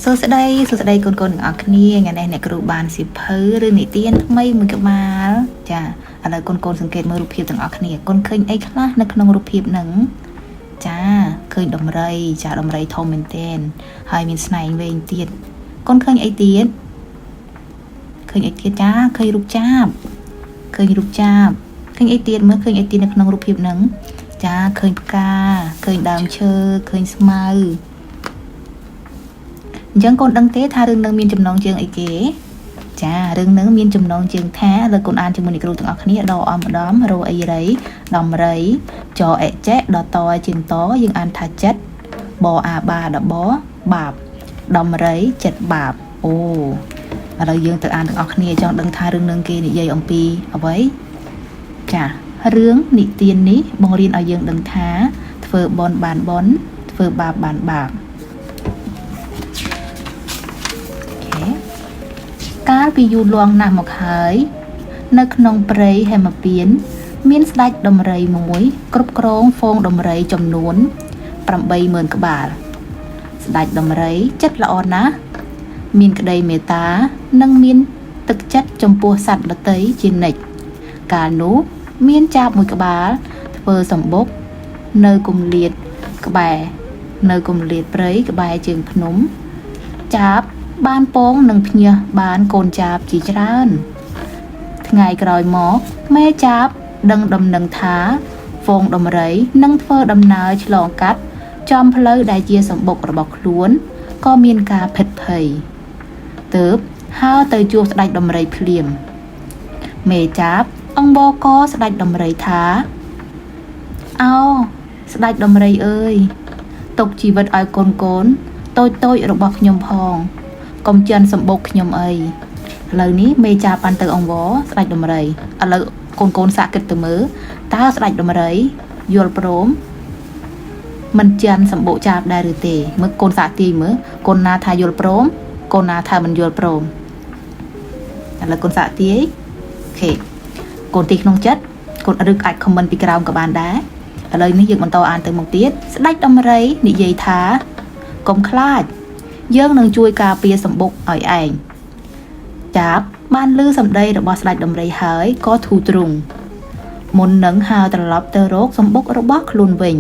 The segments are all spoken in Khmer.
សួស្តីកូនទាំងអស់គ្នាថ្ងៃនេះអ្នកគ្រូបានសិភៅរឿងនិទានថ្មីមួយកក្បាលចាឥឡូវកូនសង្កេតមើលរូបភាពទាំងអស់គ្នាកូនឃើញអីខ្លះនៅក្នុងរូបភាពហ្នឹងចាឃើញដំរីចាដំរីធំមែនទែនហើយមានស្នែងវែងទៀតកូនឃើញអីទៀតចាឃើញរូបចាបឃើញអីទៀតមើលឃើញអីទៀតនៅក្នុងរូបភាពហ្នឹងចាឃើញផ្កាឃើញដើមឈើឃើញស្មៅអញ្ចឹងកូនដឹងទេថារឿងនឹងមានចំណងជើងអីគេចារឿងនឹងមានចំណងជើងថាលើកូនអានជាមួយអ្នកគ្រូទាំងអស់គ្នាដអំម្ដំរអីរៃដំរីចអេចេដតជាងតយើងអានថាចិត្តបអាបាដបបាបដំរីចិត្តបាបអូឥឡូវយើងទៅអានទាំងអស់គ្នាចង់ដឹងថារឿងនឹងគេនិយាយអំពីអ្វីចារឿងនិទាននេះបង្រៀនឲ្យយើងដឹងថាធ្វើបុណ្យបានបុណ្យធ្វើបាបបានបាបកាលពីយូរលង់ណាស់មកហើយនៅក្នុងព្រៃហេមពៀនមានស្ដេចដំរីមួយគ្រប់គ្រងហ្វូងដំរីចំនួន 80000 ក្បាលស្ដេចដំរីចិត្តល្អណាស់មានក្តីមេត្តានិងមានទឹកចិត្តចំពោះសត្វដទៃជានិច្ចកាលនោះមានចាបមួយក្បាលធ្វើសម្បុកនៅគម្លាតព្រៃក្បែរជើងភ្នំចាបបានពងនិងភ្ញះបានកូនចាបជាច្រើនថ្ងៃក្រោយមកមេចាបដឹងដំណឹងថាហ្វូងដំរីនឹងធ្វើដំណើរឆ្លងកាត់ចំផ្លូវដែលជាសម្បុករបស់ខ្លួនក៏មានការភិតភ័យទើបហើរទៅជួបស្ដេចដំរីភ្លាមមេចាបអង្វរកស្ដេចដំរីថាអោស្ដេចដំរីអើយទុកជីវិតឲ្យកូនតូចរបស់ខ្ញុំផងកុំជិនសម្បុកខ្ញុំអីឥឡូវនេះមេចាបបានទៅអង្វរស្ដេចដំរីឥឡូវកូនសាកគិតទៅមើលតើស្ដេចដំរីយល់ព្រមមិនជិនសម្បុកចាបដែរឬទេមើលកូនសាកទាយមើលកូនណាថាយល់ព្រមកូនណាថាមិនយល់ព្រមឥឡូវកូនសាកទាយអូខេកូនទីក្នុងចិត្តកូនឬអាចខមមិនពីក្រោមក៏បានដែរឥឡូវនេះយើងបន្តអានទៅមុខទៀតស្ដេចដំរីនិយាយថាកុំខ្លាចយើងនឹងជួយការពារសម្បុកឲ្យឯងចាបបានឮសម្ដីរបស់ស្ដេចដំរីហើយក៏ធូរទ្រូងមុននឹងហើរត្រឡប់ទៅរកសម្បុករបស់ខ្លួនវិញ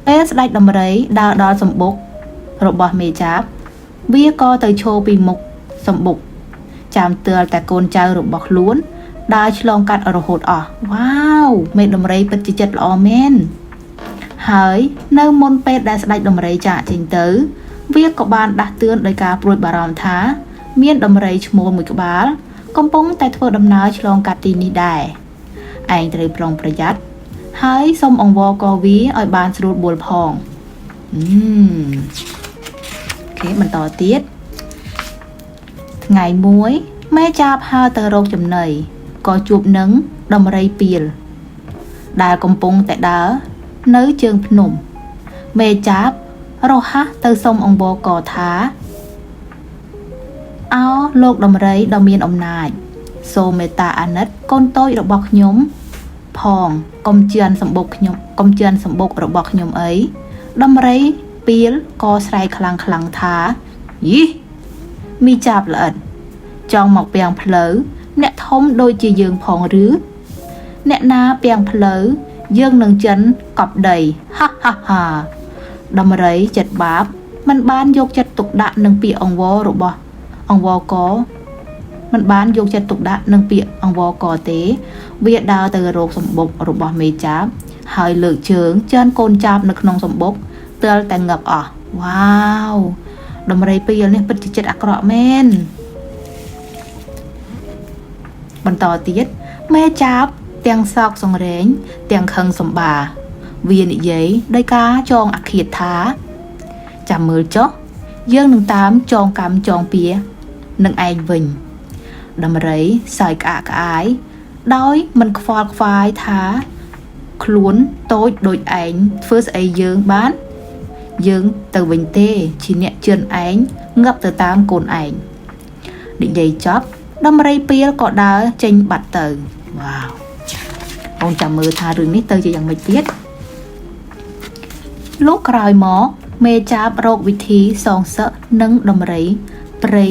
ពេលស្ដេចដំរីដើរដល់សម្បុករបស់មេចាបវាក៏ទៅឈរពីមុខសម្បុកចាំទើលតែកូនចៅរបស់ខ្លួនដើរឆ្លងកាត់រហូតអស់វ៉ាវមេដំរីពិតជាចិត្តល្អមែនហើយនៅមុនពេលដែលស្ដេចដំរីចាកចេញទៅវាក៏បានដាស់តឿនដោយការព្រួយបារម្ភថាមានដំរីឈ្មោលមួយក្បាលកំពុងតែធ្វើដំណើរឆ្លងកាត់ទីនេះដែរឯងត្រូវប្រុងប្រយ័ត្នហើយសូមអង្វរកវាឲ្យបានស្រួលបួលផងអូខេបន្តទៀតថ្ងៃមួយមេចាបហើរទៅរកចំណីក៏ជួបនឹងដំរីពីលដែលកំពុងតែដើរនៅជើងភ្នំមេចាបរហ័សទៅសុំអង្វរកថាអោលោកដំរីដ៏មានអំណាចសូមមេត្តាអាណិតកូនតូចរបស់ខ្ញុំផងកុំជឿនសម្បុករបស់ខ្ញុំអីដំរីពីលក៏ស្រែកខ្លាំងថាយីមីចាប់ល្អិតចង់មកពាំងផ្លូវអ្នកធំដូចជាយើងផងឬអ្នកណាពាំងផ្លូវយើងនឹងចិនកប់ដីហាដំរីចិត្តបាបមិនបានយកចិត្តទុកដាក់នឹងពាក្យអង្វររបស់អង្វរកមិនបានយកចិត្តទុកដាក់នឹងពាក្យអង្វរកទេវាដើរទៅរកសម្បុករបស់មេចាបហើយលើកជើងចិនកូនចាបនៅក្នុងសម្បុកទើលតែងឹបអស់វ៉ាវដំរីពីលនេះពិតជាចិត្តអាក្រក់មែនបន្តទៀតមេចាបទាំងសោកសង្រេងទាំងខឹងសម្បាវានិយាយដោយការចងអាឃាតថាចាំមើលចុះយើងនឹងតាមចងកម្មចងពៀនឹងឯងវិញដំរីសើចក្អាកក្អាយដោយមិនខ្វល់ខ្វាយថាខ្លួនតូចដូចឯងធ្វើស្អីយើងបានយើងទៅវិញទេជាអ្នកជឿនឯងងឹបទៅតាមកូនឯងនិយាយចប់ដំរីពីលក៏ដើរចេញបាត់ទៅវ៉ាវបងចាំមើលថារឿងនេះទៅជាយ៉ាងម៉េចទៀតលោកក្រោយមក មេចាប់រកវិធីសងសឹកនិងដំរីព្រៃ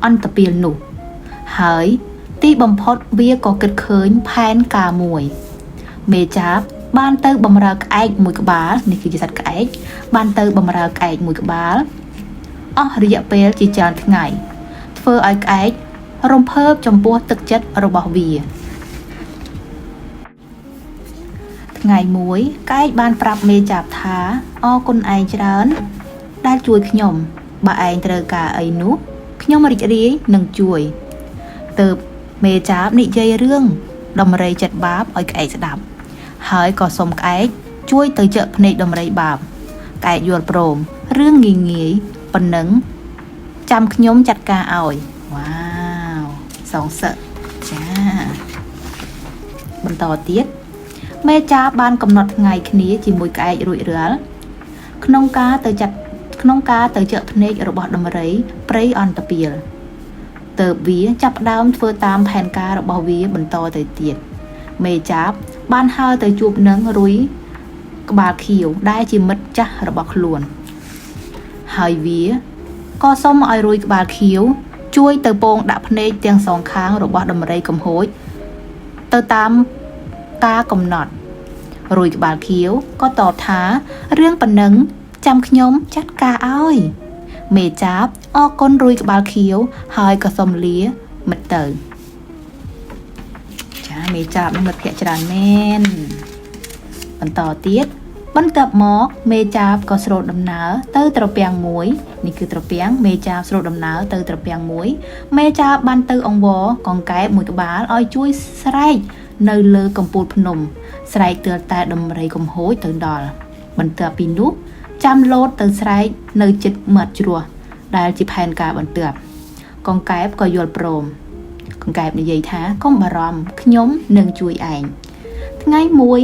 អន្តពាលនោះហើយទីបំផុតវាក៏គិតឃើញផែនការមួយមេចាប់បានទៅបំរើក្អែកមួយក្បាលនេះគឺជាសត្វក្អែកបានទៅបំរើក្អែកមួយក្បាលអស់រយៈពេលជាច្រើនថ្ងៃធ្វើឲ្យក្អែករំភើបចំពោះទឹកចិត្តរបស់វាថ្ងៃមួយក្អែកបានប្រាប់មេចាប់ថាអរគុណឯងច្រើនដែលជួយខ្ញុំបើឯងត្រូវការអីនោះខ្ញុំរីករាយនឹងជួយទើបមេចាប់និយាយរឿងដំរីចិត្តបាបឲ្យក្អែកស្ដាប់ហើយក៏សុំក្អែកជួយទៅជើភ្នែកដំរីបាបក្អែកយល់ព្រមរឿងងាយប៉ុណ្ណឹងចាំខ្ញុំចាត់ការឲ្យវ៉ាវសងសឹកចាបន្តទៀតមេចាប់បានកំណត់ថ្ងៃគ្នាជាមួយក្អែករួចរាល់ក្នុងការទៅជើភ្នែករបស់ដំរីព្រៃអន្តពាលទើបវាចាប់ផ្ដើមធ្វើតាមផែនការរបស់វាបន្តទៅទៀតមេចាប់បានហើរទៅជួបនឹងរុយក្បាលខៀវដែលជាមិត្តចាស់របស់ខ្លួនហើយវាក៏សុំឲ្យរុយក្បាលខៀវជួយទៅពងដាក់ភ្នែកទាំងសងខាងរបស់ដំរីកំហួចទៅតាមការកំណត់រុយក្បាលខៀវក៏តបថារឿងប៉ុណ្ណឹងចាំខ្ញុំចាត់ការឲ្យមេចាប់អរគុណរុយក្បាលខៀវហើយក៏សុំលាមិត្តទៅចាមេចាប់នឹងមិត្តភក្តិច្រើនមែនបន្តទៀតបន្ទាប់មកមេចាប់ក៏ស្រូតដំណើរទៅត្រពាំងមួយនេះគឺត្រពាំងមេចាប់ស្រូតដំណើរទៅត្រពាំងមួយមេចាប់បានទៅអង្វរកង្កែបមួយក្បាលឲ្យជួយស្រែកនៅលើកំពូលភ្នំស្រែកទើបតែដំរីកំហួចទៅដល់បន្ទាប់ពីនោះចាំលោតទៅស្រែកនៅជិតមាត់ជ្រោះដែលជាផែនការបន្ទាប់កង្កែបក៏យល់ព្រមកង្កែបនិយាយថាកុំបារម្ភខ្ញុំនឹងជួយឯងថ្ងៃមួយ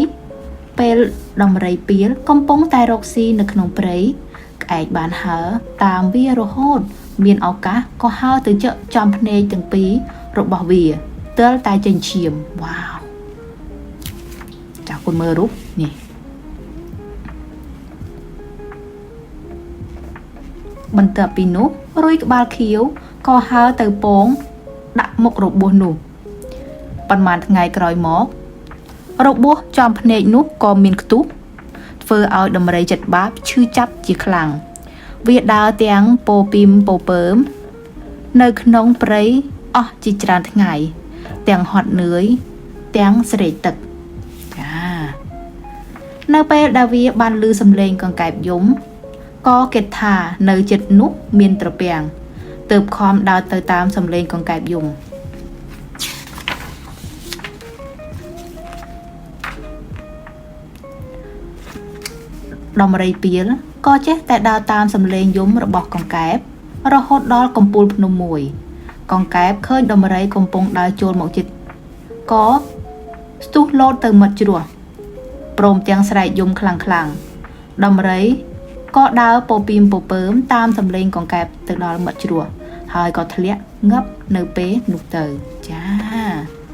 ពេលដំរីពីលកំពុងតែរកស៊ីនៅក្នុងព្រៃក្អែកបានហើរតាមវារហូតមានឱកាសក៏ហើរទៅជិតចំភ្នែកទាំងពីររបស់វាទើបតែចេញឈាមវ៉ាវចាគុណមើលរូបនេះបន្ទាប់ពីនោះរុយក្បាលខៀវក៏ហើរទៅពងដាក់មុខរបួសនោះប៉ុន្មានថ្ងៃក្រោយមករបួសចំភ្នែកនោះក៏មានខ្ទុះធ្វើឲ្យដំរីចិត្តបាបឈឺចាប់ជាខ្លាំងវាដើរទាំងពោពីមពោពើមនៅក្នុងព្រៃអស់ជាច្រើនថ្ងៃទាំងហត់នឿយទាំងស្រេកទឹកចានៅពេលដែលវាបានឮសំឡេងកង្កែបយំក៏គិតថានៅជិតនោះមានត្រពាំងទើបខំដើរទៅតាមសំឡេងកង្កែបយំដំរីពីលក៏ចេះតែដើរតាមសំឡេងយំរបស់កង្កែបរហូតដល់កំពូលភ្នំមួយកង្កែបឃើញដំរីកំពុងដើរចូលមកជិតក៏ស្ទុះលោតទៅមាត់ជ្រោះព្រមទាំងស្រែកយំខ្លាំងៗដំរីក៏ដើរពោពីមពោពើមតាមសំឡេងកង្កែបទៅដល់មាត់ជ្រោះហើយក៏ធ្លាក់ងាប់នៅពេលនោះទៅចា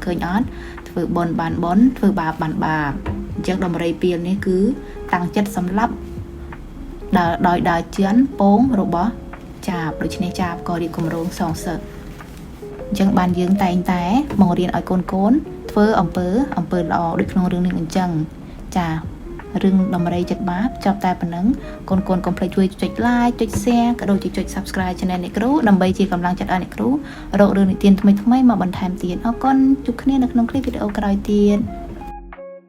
ឃើញអត់ធ្វើបុណ្យបានបុណ្យធ្វើបាបបានបាបអញ្ចឹងដំរីពីលនេះគឺតាំងចិត្តសម្លាប់ដោយដើរជឿនពងរបស់ចាបដូច្នេះចាបក៏រៀបគម្រោងសងសឹកអញ្ចឹងបានយើងតែងតែបង្រៀនឲ្យកូនធ្វើអំពើល្អដូចក្នុងរឿងនេះអញ្ចឹងចារឿងដំរីចិត្តបាបចាប់តែប៉ុណ្ណឹងកូនកុំភ្លេចជួយចុច like ចុច share ក៏ដូចជាចុច subscribe channel អ្នកគ្រូដើម្បីជាកម្លាំងចិត្តឲ្យអ្នកគ្រូរករឿងនិទានថ្មីៗមកបន្ថែមទៀតអរគុណជួបគ្នានៅក្នុងคลิปវីដេអូក្រោយទៀត